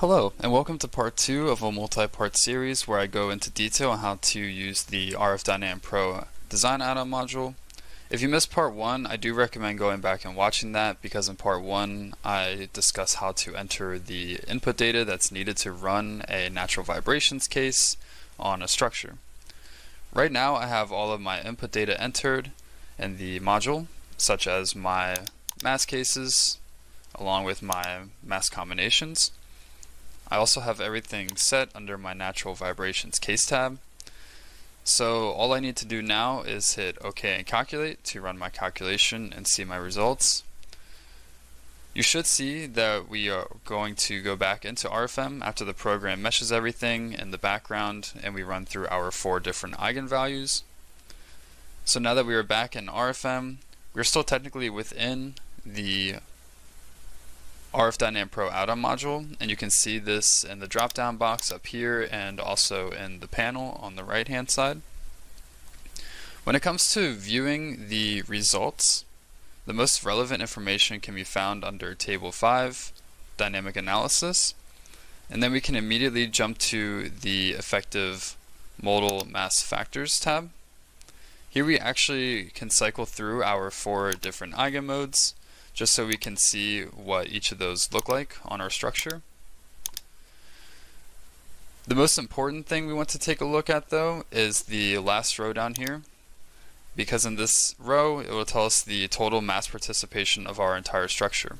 Hello, and welcome to part 2 of a multi-part series where I go into detail on how to use the RF-DYNAM Pro design add-on module. If you missed part 1, I do recommend going back and watching that because in part 1 I discuss how to enter the input data that's needed to run a natural vibrations case on a structure. Right now I have all of my input data entered in the module, such as my mass cases along with my mass combinations. I also have everything set under my natural vibrations case tab. So all I need to do now is hit OK and calculate to run my calculation and see my results. You should see that we are going to go back into RFEM after the program meshes everything in the background and we run through our 4 different eigenvalues. So now that we are back in RFEM, we're still technically within the RF-DYNAM Pro add-on module, and you can see this in the drop-down box up here and also in the panel on the right-hand side. When it comes to viewing the results, the most relevant information can be found under Table 5, Dynamic Analysis, and then we can immediately jump to the Effective Modal Mass Factors tab. Here we actually can cycle through our 4 different eigenmodes, just so we can see what each of those look like on our structure. The most important thing we want to take a look at though is the last row down here, because in this row it will tell us the total mass participation of our entire structure.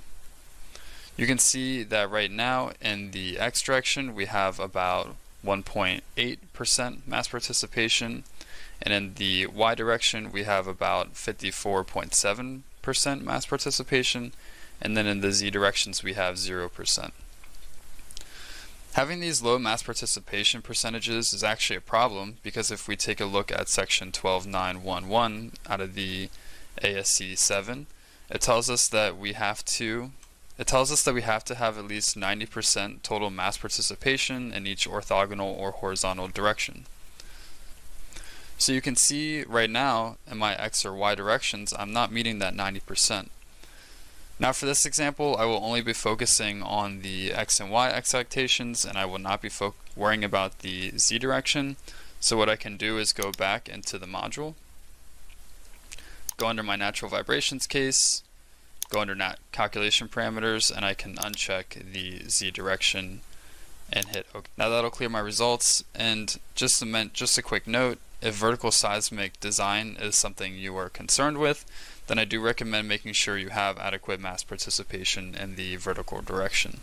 You can see that right now in the X direction we have about 1.8% mass participation, and in the Y direction we have about 54.7% mass participation, and then in the Z directions we have 0%. Having these low mass participation percentages is actually a problem, because if we take a look at section 12.9.1.1 out of the ASC 7, it tells us that we have to have at least 90% total mass participation in each orthogonal or horizontal direction. So you can see right now in my X or Y directions I'm not meeting that 90%. Now for this example I will only be focusing on the X and Y expectations, and I will not be worrying about the Z direction. So what I can do is go back into the module, go under my natural vibrations case, go under calculation parameters, and I can uncheck the Z direction and hit OK. Now that'll clear my results, and just a quick note, if vertical seismic design is something you are concerned with, then I do recommend making sure you have adequate mass participation in the vertical direction.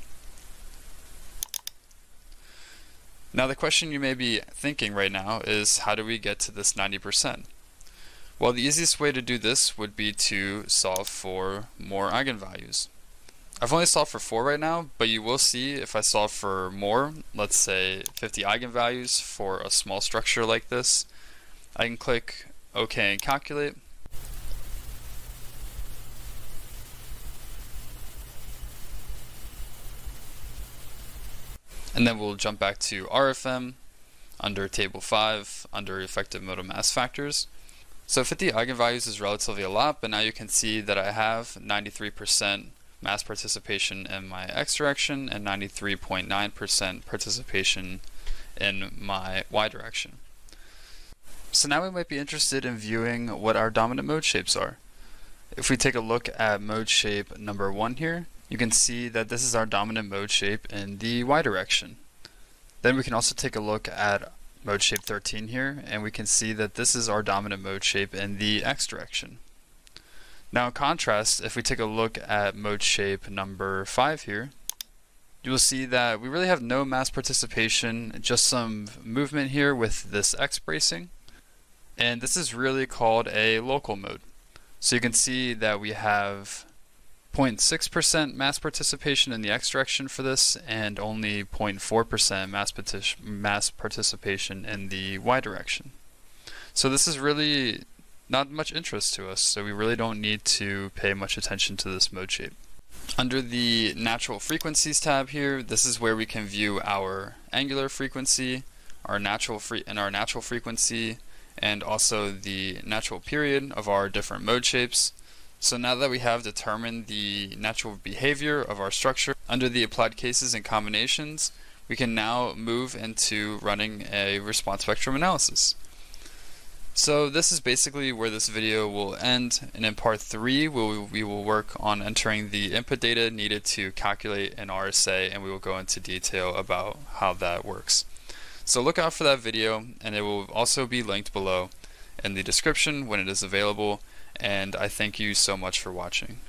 Now the question you may be thinking right now is, how do we get to this 90%? Well, the easiest way to do this would be to solve for more eigenvalues. I've only solved for 4 right now, but you will see if I solve for more, let's say 50 eigenvalues for a small structure like this, I can click OK and calculate. And then we'll jump back to RFEM under Table 5 under Effective Modal Mass Factors. So 50 eigenvalues is relatively a lot, but now you can see that I have 93% mass participation in my X direction and 93.9% participation in my Y direction. So now we might be interested in viewing what our dominant mode shapes are. If we take a look at mode shape number 1 here, you can see that this is our dominant mode shape in the Y direction. Then we can also take a look at mode shape 13 here, and we can see that this is our dominant mode shape in the X direction. Now in contrast, if we take a look at mode shape number 5 here, you will see that we really have no mass participation, just some movement here with this X bracing. And this is really called a local mode. So you can see that we have 0.6% mass participation in the X direction for this, and only 0.4% mass participation in the Y direction. So this is really not much interest to us, so we really don't need to pay much attention to this mode shape. Under the Natural Frequencies tab here, this is where we can view our angular frequency, our natural frequency, and also the natural period of our different mode shapes. So now that we have determined the natural behavior of our structure under the applied cases and combinations, we can now move into running a response spectrum analysis. So this is basically where this video will end, and in part 3 we will work on entering the input data needed to calculate an RSA, and we will go into detail about how that works. So look out for that video, and it will also be linked below in the description when it is available, and I thank you so much for watching.